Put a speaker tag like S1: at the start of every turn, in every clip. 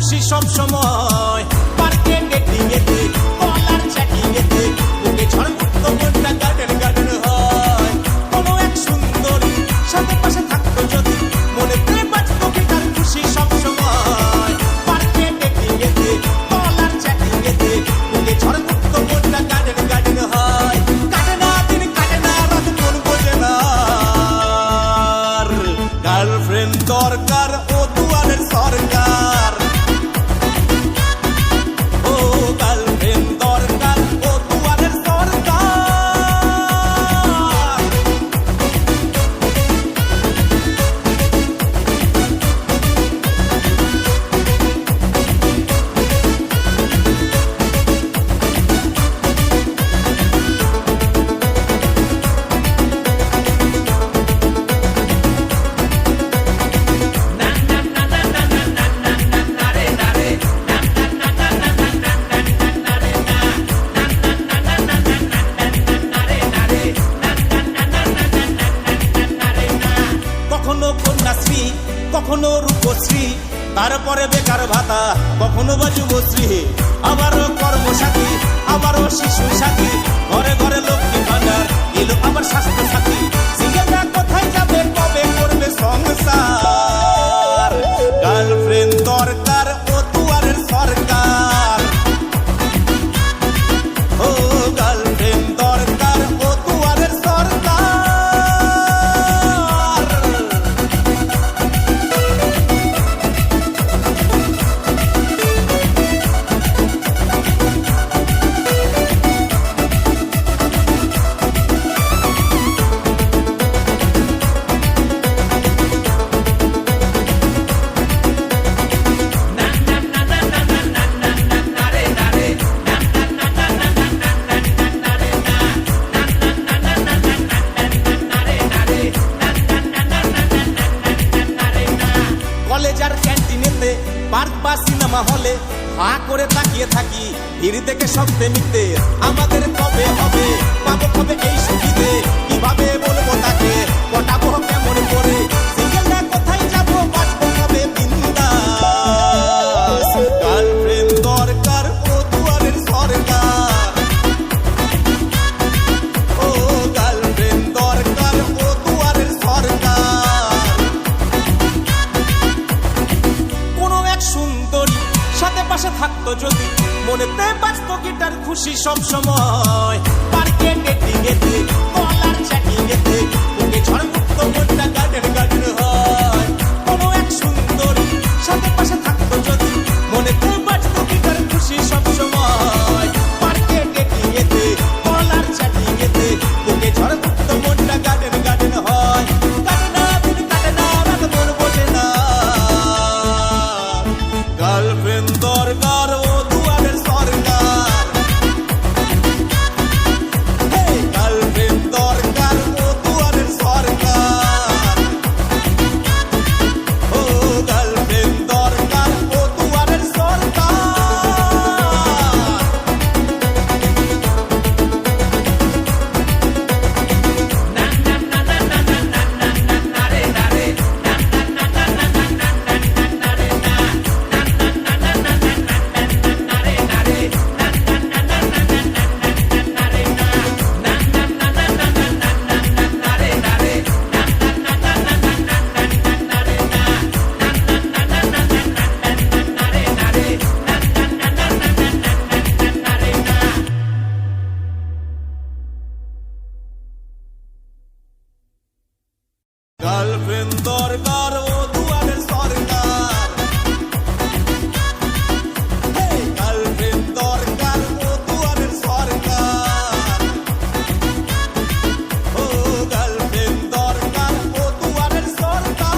S1: খুশি সব সময়। পার্কে ডেটিং এতে কলার চ্যাটিং এতে ওকে ঝড় মুক্ত মনটা গার্ডেন গার্ডেন হয়। কোনো এক সুন্দরী সাথে পাশে থাকতো যদি মনেতে বাজতো গিটার খুশি সব সময়। পার্কে ডেটিং এতে কলার চ্যাটিং এতে ওকে ঝড় মুক্ত মনটা গার্ডেন গার্ডেন হয়। কাটে না দিন কাটে না রাত মন বোঝে না। গার্লফ্রেন্ড দরকার ও দুয়ারের সরকার। ও গার্লফ্রেন্ড দরকার ও দুয়ারের সরকার। কখনো কন্যাশ্রী কখনো রূপশ্রী, তারপরে বেকার ভাতা, কখনো বা যুবশ্রী, আবারও কর্মসাথী, আবারও শিশু সাথী, ঘরে ঘরে লক্ষ্মী ভান্ডার, এলো আবার স্বাস্থ্য সাথী। সিঙ্গেলরা কোথায় যাবে, কবে করবে সংসার? গার্লফ্রেন্ড দরকার ও দুয়ারের সরকার। ও গার্লফ্রেন্ড দরকার ও দুয়ারের সরকার। কলেজার ক্যান্টিনেতে, পার্ক বা সিনেমা হলে হা করে তাকিয়ে থাকি, ভিড় দেখে সব প্রেমিকতে আমাদের কবে হবে, পাবো কবে এই সুবিধে, কিভাবে বলবো তাকে, পটাবো কেমন করে, সিঙ্গেলরা কোথায় যাবো, বাঁচবো কবে বিন্দাস? গার্লফ্রেন্ড দরকার ও দুয়ারের সরকার। ও গার্লফ্রেন্ড দরকার ও দুয়ারের সরকার। কোনো এক সুন্দরী সাথে পাশে থাকতো যদি মনেতে বাজতো গিটার খুশি সব সময়। পার্কে ডেটিং এতে কলার চ্যাটিং এতে ওকে ঝড় মুক্ত মনটা গার্ডেন গার্ডেন হয়। কোনো এক সুন্দরী সাথে পাশে থাকতো যদি মনেতে বাজতো গিটার খুশি সব সময়। পার্কে ডেটিং এতে কলার চ্যাটিং এতে ওকে ঝড় মুক্ত মনটা গার্ডেন গার্ডেন হয়। কাটে না দিন কাটে না রাত মন বোঝে না। গার্লফ্রেন্ড দরকার ও দুয়ারের সরকার। গার্লফ্রেন্ড দরকার ও দুয়ারের সরকার। ও গার্লফ্রেন্ড দরকার ও দুয়ারের সরকার। গার্লফ্রেন্ড দরকার ও দুয়ারের সরকার। গার্লফ্রেন্ড দরকার ও দুয়ারের সরকার। ও গার্লফ্রেন্ড দরকার ও দুয়ারের সরকার।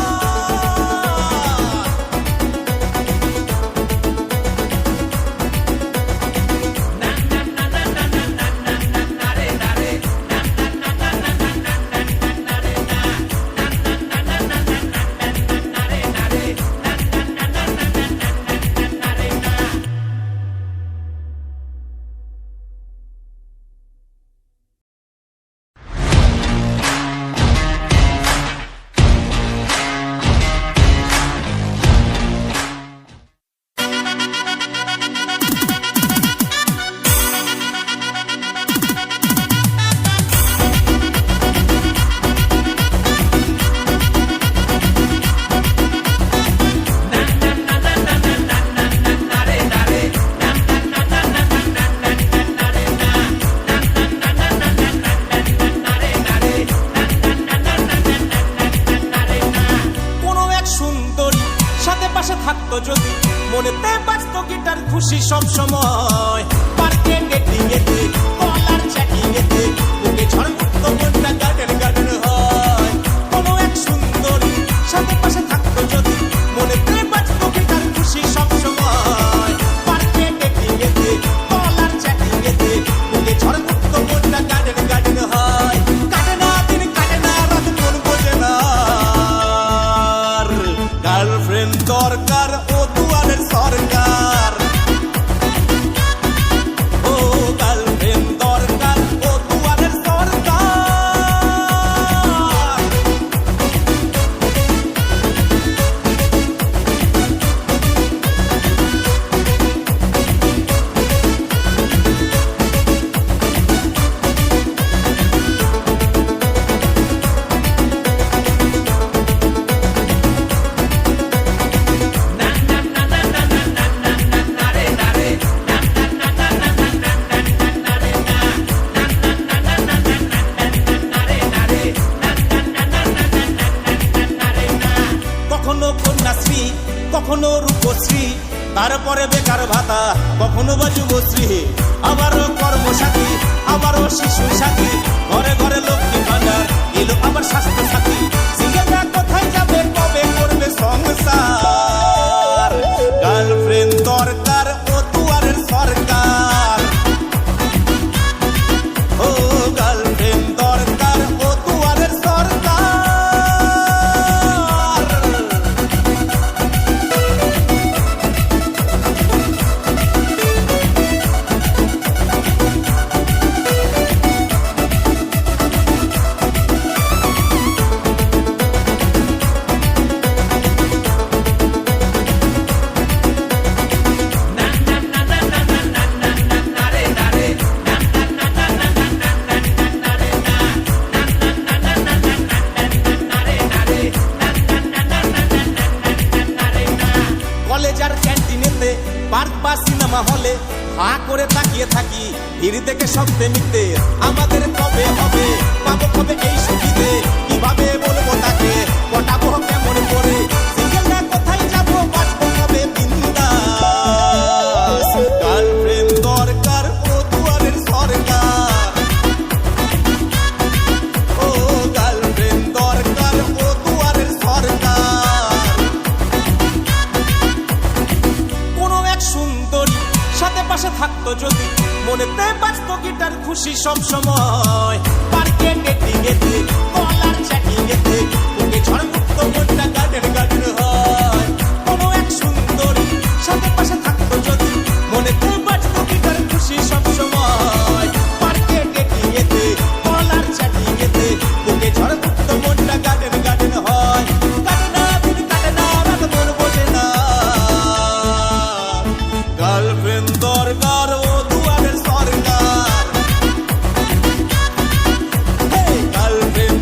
S1: খুশি সব সময়। পার্কে ডেটিং এতে কলার চ্যাটিং এতে বুকে ঝড় মুক্ত মনটা গার্ডেন গার্ডেন হয়। কোনো এক সুন্দরী সাথে পাশে থাকতো যদি মনেতে বাজতো গিটার খুশি সব সময়। পার্কে ডেটিং এতে কলার চ্যাটিং এতে বুকে ঝড় মুক্ত মনটা গার্ডেন গার্ডেন হয়। কাটে না দিন কাটে না রাত মন বোঝে না, গার্লফ্রেন্ড দরকার ও দুয়ারের সরকার। ও গার্লফ্রেন্ড দরকার ও দুয়ারের সরকার। কখনো কন্যাশ্রী কখনো রূপশ্রী, তারপরে বেকার ভাতা কখনো বা যুবশ্রী, আবারও কর্মসাথী আবারও শিশু সাথী, ঘরে ঘরে লক্ষ্মী ভান্ডার এলো আবার স্বাস্থ্য সাথী। সিঙ্গেলরা কোথায় যাবে কবে করবে সংসার? গার্লফ্রেন্ড দরকার ও দুয়ারের সরকার। ও গার্লফ্রেন্ড দরকার ও দুয়ারের সরকার। কলেজার ক্যান্টিনেতে পার্ক বা সিনেমা হলে হা করে তাকিয়ে থাকি ভিড় দেখে সব প্রেমিকতে। আমাদের কবে হবে পাবো কবে এই সুবিধে, কিভাবে বলবো তাকে পটাবো কেমন করে? সিঙ্গেলরা কোথায় যাবো বাঁচবো কবে বিন্দাস? গার্লফ্রেন্ড দরকার ও দুয়ারের সরকার। ও গার্লফ্রেন্ড দরকার ও দুয়ারের সরকার। কোনো এক সুন্দরী সাথে পাশে থাকতো যদি মনেতে বাজতো গিটার খুশি সব সময়। পার্কে ডেটিং এতে কলার চ্যাটিং এতে বুকে ঝড় মুক্ত মনটা গার্ডেন গার্ডেন হয়। কোনো এক সুন্দরী সাথে পাশে থাকতো যদি মনেতে বাজতো গিটার খুশি সব সময়। পার্কে ডেটিং এতে কলার চ্যাটিং এতে বুকে ঝড় মুক্ত মনটা গার্ডেন গার্ডেন হয়। কাটে না দিন কাটে না রাত মন বোঝে না, গার্লফ্রেন্ড দরকার ও দুয়ারের সরকার। গার্লফ্রেন্ড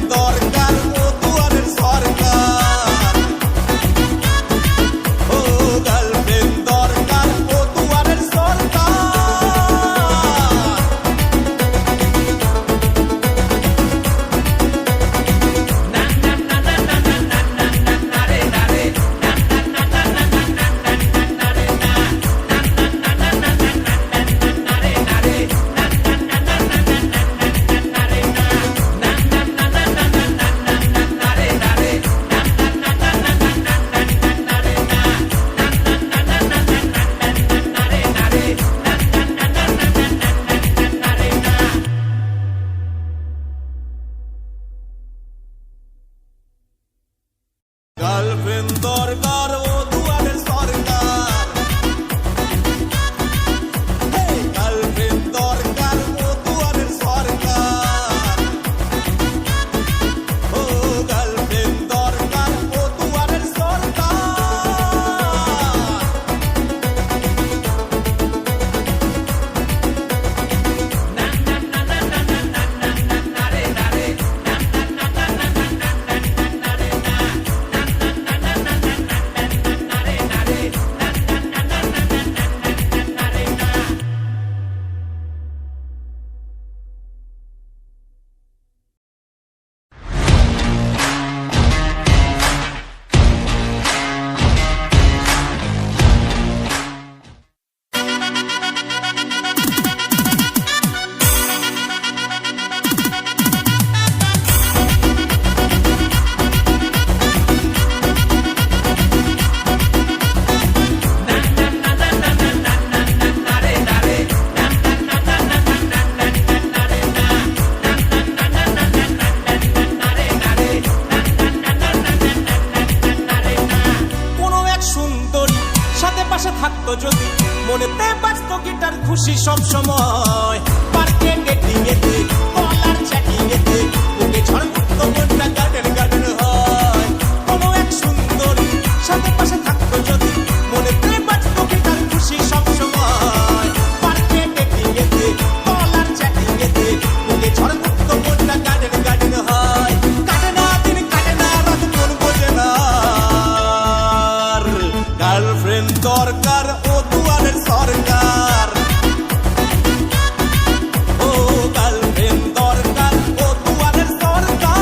S1: খুশি সব সময়। পার্কে ডেটিং এতে কলার চ্যাটিং এতে ওকে ঝড়মুক্ত মনটা গার্ডেন গার্ডেন হয়। কোনো এক সুন্দরী সাথে পাশে থাকতো যদি মনেতে বাজতো গিটার খুশি সব সময়। পার্কে ডেটিং এতে কলার চ্যাটিং এতে ওকে ঝড়মুক্ত মনটা গার্ডেন গার্ডেন হয়। কাটে না দিন কাটে না রাত মন বোঝে না। গার্লফ্রেন্ড দরকার ও দুয়ারের সরকার। ও গার্লফ্রেন্ড দরকার ও দুয়ারের সরকার।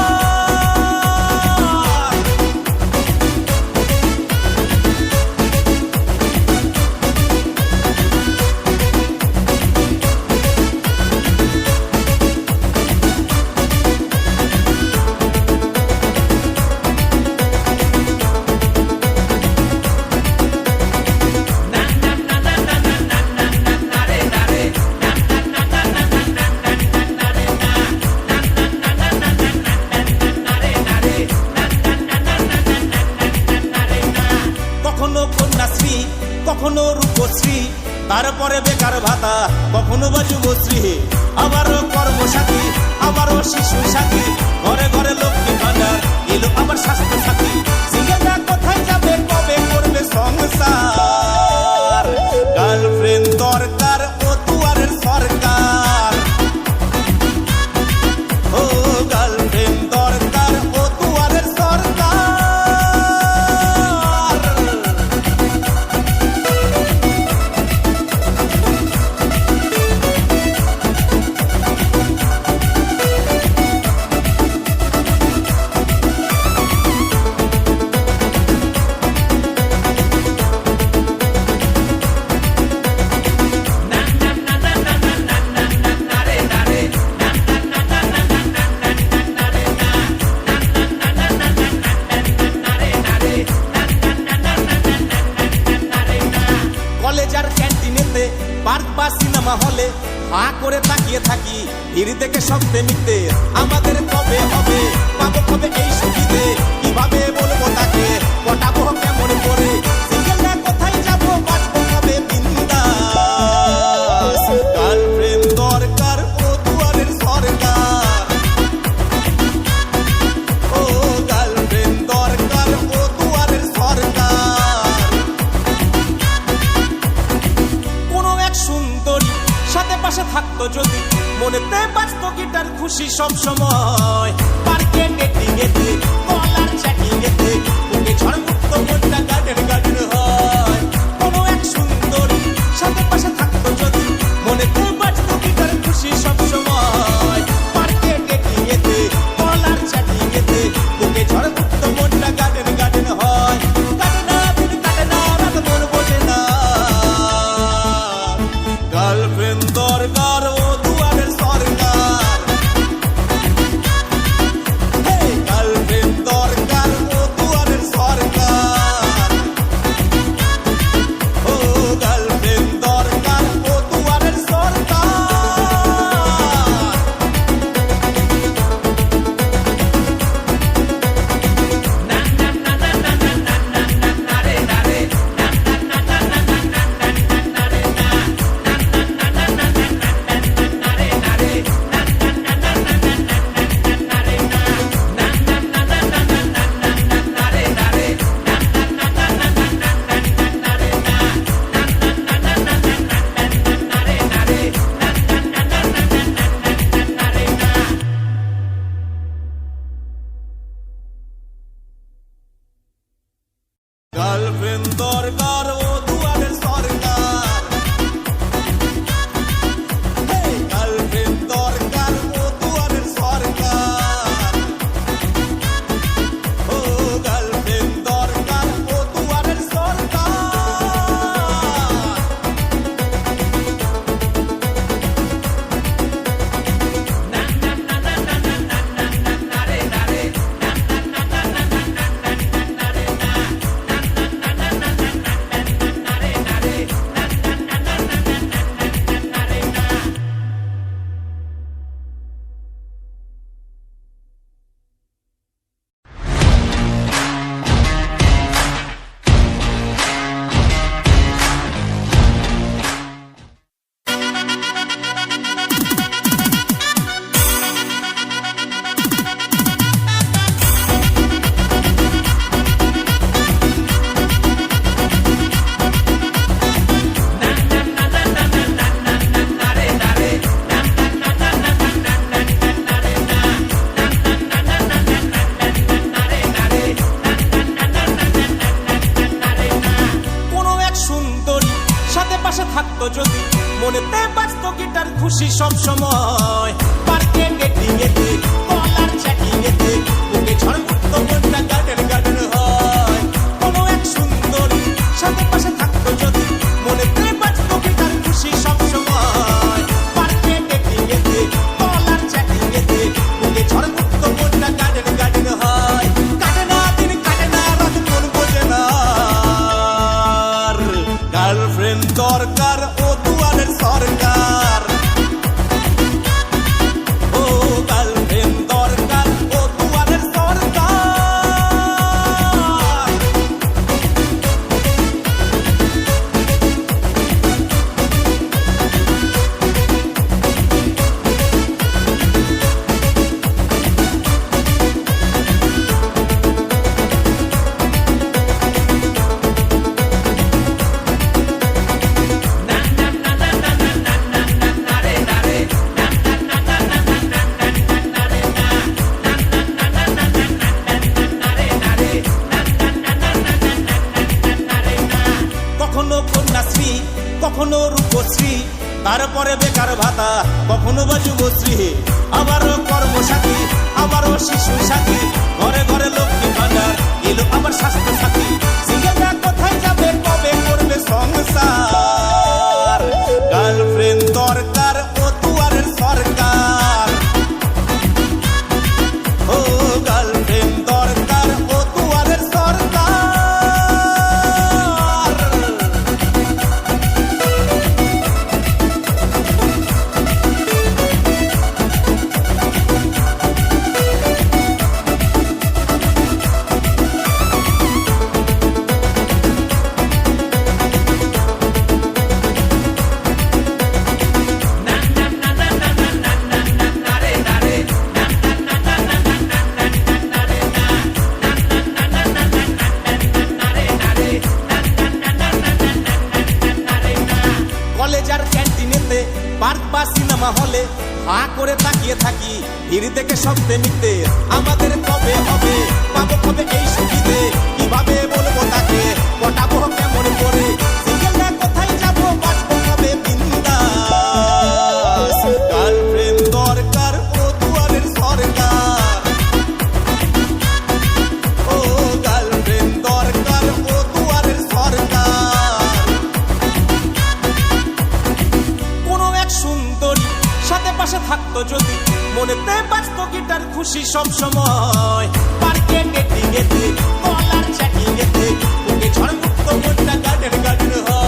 S1: কখনো কন্যাশ্রী কখনো রূপশ্রী তারপরে বেকার ভাতা কখনো বা যুবশ্রী আবারও কর্মসাথী আবারও শিশু সাথী ঘরে ঘরে লক্ষ্মী ভান্ডার এলো আবার স্বাস্থ্য সাথী। সিঙ্গেলরা কোথায় যাবে কবে করবে সংসার। গার্লফ্রেন্ড দরকার ও দুয়ারের সরকার। ও গার্লফ্রেন্ড দরকার ও দুয়ারের সরকার। কলেজার ক্যান্টিনেতে পার্ক বা সিনেমা হলে হা করে তাকিয়ে থাকি ভিড় থেকে শব্দে নিতে। আমাদের কবে হবে পাবো কবে এই সুবিধে কিভাবে বলবো তাকে পটাবো কেমন করে। সিঙ্গেলরা কোথায় যাবো বাঁচবো কবে বিন্দাস। গার্লফ্রেন্ড দরকার ও দুয়ারের সরকার। ও গার্লফ্রেন্ড দরকার ও দুয়ারের সরকার। কোনো এক সুন্দরী সাথে পাশে থাকতো যদি মনেতে বাজতো গিটার খুশি সব সময়। পার্কে ডেটিং এতে কলার চ্যাটিং এতে ওকে ঝড়মুক্ত মনটা গার্ডেন গার্ডেন হয়। কোনো এক সুন্দরী সাথে পাশে থাকতো যদি মনেতে বাজতো গিটার খুশি সব সময়। পার্কে ডেটিং এতে কলার চ্যাটিং এতে ওকে ঝড়মুক্ত মনটা গার্ডেন গার্ডেন হয়। কাটে না দিন কাটে না রাত মন বোঝে না। গার্লফ্রেন্ড দরকার ও দুয়ারের সরকার। হে গার্লফ্রেন্ড তারপরে বেকার ভাতা, কখনো বা যুবশ্রী, আবারও কর্মসাথী, আবারও শিশু সাথী, ঘরে ঘরে লক্ষ্মী ভান্ডার, এলো আবার স্বাস্থ্য সাথী। সিঙ্গেলরা কোথায় যাবে, কবে করবে সংসার? গার্লফ্রেন্ড দরকার, ও দুয়ারের সরকার। ও গার্লফ্রেন্ড দরকার, ও দুয়ারের সরকার। কলেজার ক্যান্টিনেতে, পার্ক বা সিনেমা হলে হা করে তাকিয়ে থাকি, ভিড় দেখে শব্দে নিতে। আমাদের কবে হবে, পাবো কবে এই সুবিধে? কিভাবে বলবো তাকে, পটাবো কেমন করে? সিঙ্গেলরা কোথায় যাবো, বাঁচবো কবে বিন্দাস? গার্লফ্রেন্ড দরকার, ও দুয়ারের সরকার। ও গার্লফ্রেন্ড দরকার, ও দুয়ারের সরকার। কোনো এক সুন্দরী সাথে পাশে থাকতো যদি, মনেতে বাজতো গিটার, খুশি সব সময়। পার্কে ডেটিং এতে, কলার চ্যাটিং এতে, বুকে ঝড় মুক্ত মনটা গার্ডেন গার্ডেন হয়।